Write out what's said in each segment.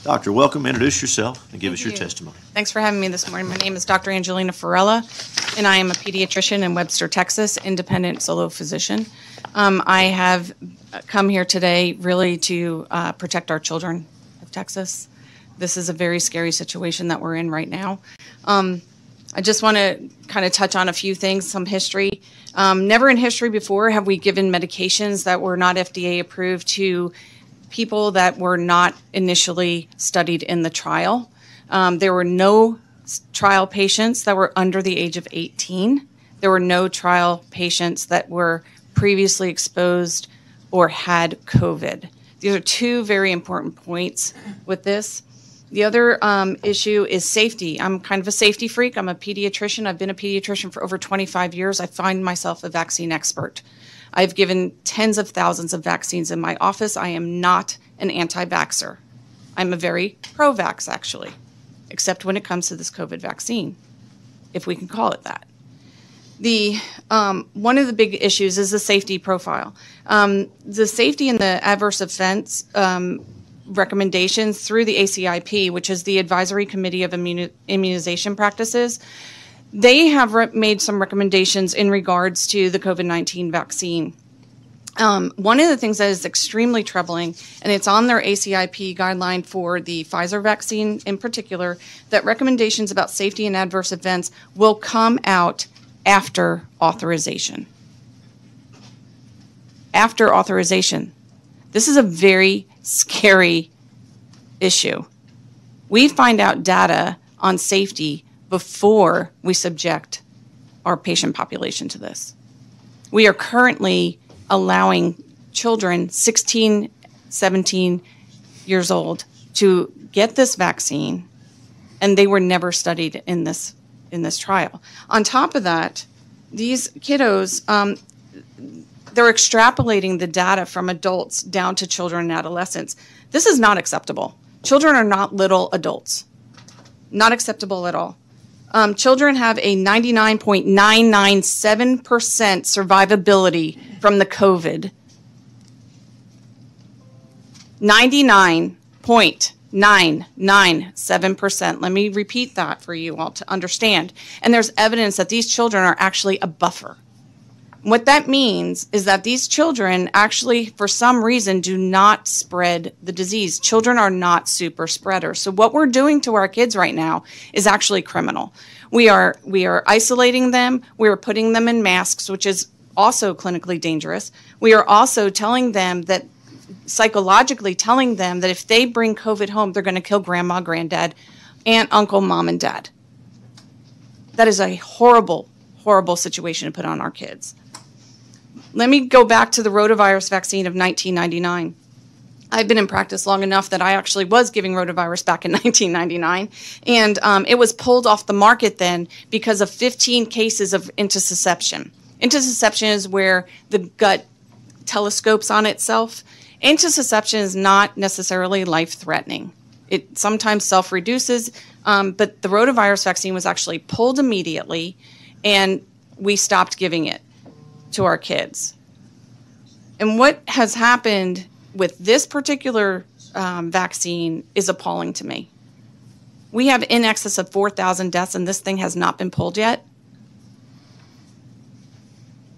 Doctor, welcome. Introduce yourself and give us your you. testimony. Thanks for having me this morning. My name is Dr. Angelina Farella, and I am a pediatrician in Webster, Texas, independent solo physician. I have come here today really to protect our children of Texas. This is a very scary situation that we're in right now. I just want to kind of touch on a few things, some history. Never in history before have we given medications that were not FDA approved to people that were not initially studied in the trial. There were no trial patients that were under the age of 18. There were no trial patients that were previously exposed or had COVID. These are two very important points with this. The other issue is safety. I'm kind of a safety freak. I'm a pediatrician. I've been a pediatrician for over 25 years. I find myself a vaccine expert. I've given tens of thousands of vaccines in my office. I am not an anti-vaxxer. I'm a very pro-vax, actually, except when it comes to this COVID vaccine, if we can call it that. One of the big issues is the safety profile. The safety and the adverse events recommendations through the ACIP, which is the Advisory Committee of Immunization Practices, they have made some recommendations in regards to the COVID-19 vaccine. One of the things that is extremely troubling, and it's on their ACIP guideline for the Pfizer vaccine in particular, that recommendations about safety and adverse events will come out after authorization. After authorization. This is a very scary issue. We find out data on safety before we subject our patient population to this. We are currently allowing children 16, 17 years old to get this vaccine, and they were never studied in this trial. On top of that, these kiddos, they're extrapolating the data from adults down to children and adolescents. This is not acceptable. Children are not little adults. Not acceptable at all. Children have a 99.997% survivability from the COVID. 99.997%. Let me repeat that for you all to understand. And there's evidence that these children are actually a buffer. What that means is that these children actually, for some reason, do not spread the disease. Children are not super spreaders. So what we're doing to our kids right now is actually criminal. We are isolating them. We are putting them in masks, which is also clinically dangerous. We are also telling them that, psychologically telling them that if they bring COVID home, they're going to kill grandma, granddad, aunt, uncle, mom, and dad. That is a horrible, horrible situation to put on our kids. Let me go back to the rotavirus vaccine of 1999. I've been in practice long enough that I actually was giving rotavirus back in 1999, and it was pulled off the market then because of 15 cases of intussusception. Intussusception is where the gut telescopes on itself. Intussusception is not necessarily life-threatening. It sometimes self-reduces, but the rotavirus vaccine was actually pulled immediately, and we stopped giving it to our kids. And what has happened with this particular vaccine is appalling to me. We have in excess of 4,000 deaths, and this thing has not been pulled yet.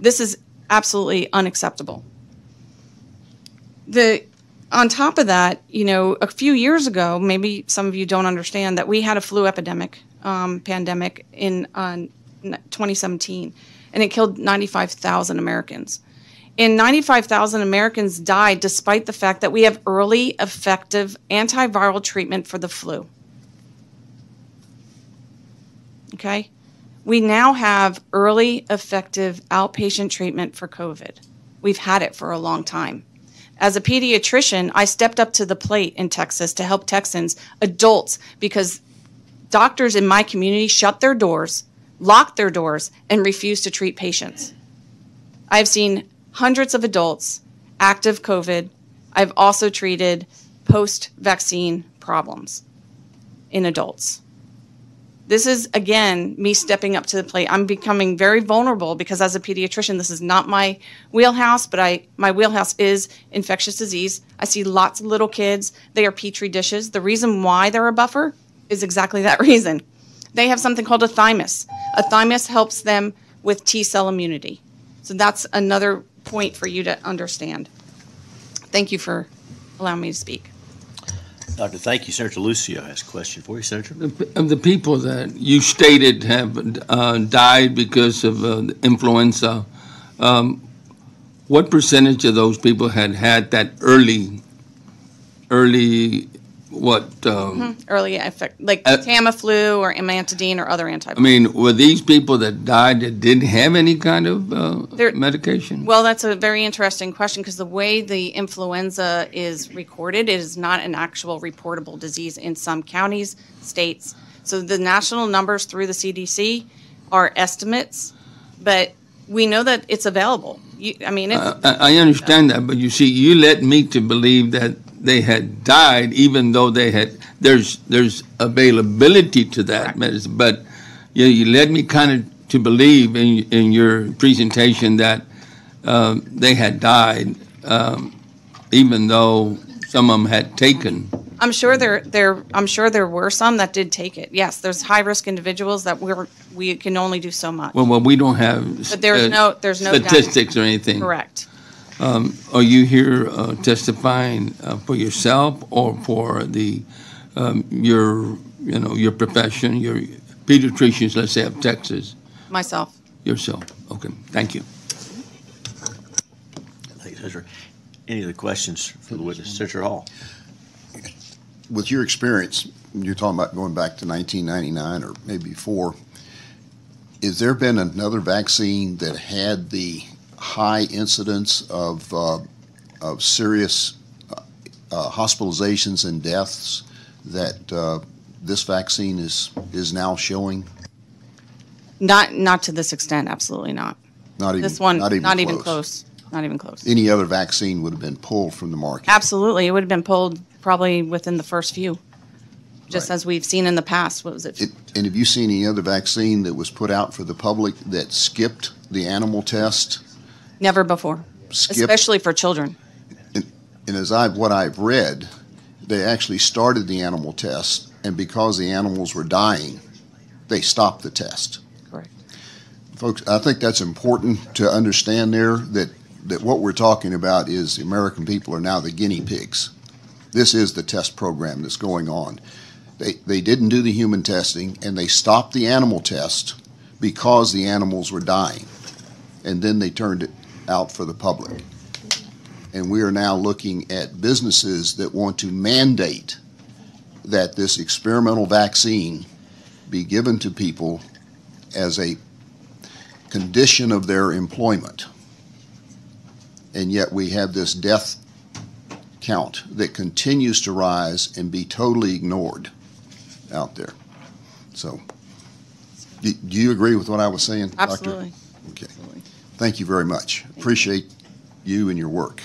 This is absolutely unacceptable. On top of that, a few years ago, maybe some of you don't understand that we had a flu epidemic, pandemic in 2017. And it killed 95,000 Americans. And 95,000 Americans died despite the fact that we have early, effective antiviral treatment for the flu. Okay? We now have early, effective outpatient treatment for COVID. We've had it for a long time. As a pediatrician, I stepped up to the plate in Texas to help Texans, adults, because doctors in my community shut their doors, locked their doors, and refused to treat patients. I've seen hundreds of adults active COVID. I've also treated post-vaccine problems in adults. This is, again, me stepping up to the plate. I'm becoming very vulnerable because as a pediatrician, this is not my wheelhouse, but my wheelhouse is infectious disease. I see lots of little kids. They are Petri dishes. The reason why they're a buffer is exactly that reason. They have something called a thymus. A thymus helps them with T-cell immunity. So that's another point for you to understand. Thank you for allowing me to speak. Doctor, thank you. Senator Lucio has a question for you, Senator. Of the people that you stated have died because of influenza, what percentage of those people had that early Early effect, like Tamiflu or Amantadine or other antibiotics. I mean, were these people that died that didn't have any kind of medication? Well, that's a very interesting question because the way the influenza is recorded, it is not an actual reportable disease in some counties, states. So the national numbers through the CDC are estimates, but we know that it's available. I understand that, but you see, you led me to believe that they had died, even though they had. There's availability to that Correct. Medicine, but you led me kind of to believe in your presentation that they had died, even though some of them had taken. I'm sure there were some that did take it. Yes, there's high risk individuals that we can only do so much. Well, we don't have. But there's no statistics guidance. Or anything. Correct. Are you here testifying for yourself or for your profession, your pediatricians, let's say, of Texas? Myself. Yourself. Okay. Thank you. Thank you, Senator. Any other questions for the witness? Senator Hall. With your experience, you're talking about going back to 1999 or maybe before, has there been another vaccine that had the high incidence of serious hospitalizations and deaths that this vaccine is now showing? Not to this extent, absolutely not. Not even this one, not even close. Not even close. Any other vaccine would have been pulled from the market. Absolutely, it would have been pulled probably within the first few, just Right. as we've seen in the past. What was it? And have you seen any other vaccine that was put out for the public that skipped the animal test? Never before, especially for children. And as what I've read, they actually started the animal test, and because the animals were dying, they stopped the test. Correct. Folks, I think that's important to understand there, that what we're talking about is the American people are now the guinea pigs. This is the test program that's going on. They didn't do the human testing, and they stopped the animal test because the animals were dying, and then they turned it out for the public. And we are now looking at businesses that want to mandate that this experimental vaccine be given to people as a condition of their employment. And yet we have this death count that continues to rise and be totally ignored out there. So, do you agree with what I was saying, Absolutely. Doctor? Okay. Absolutely. Thank you very much. Appreciate you and your work.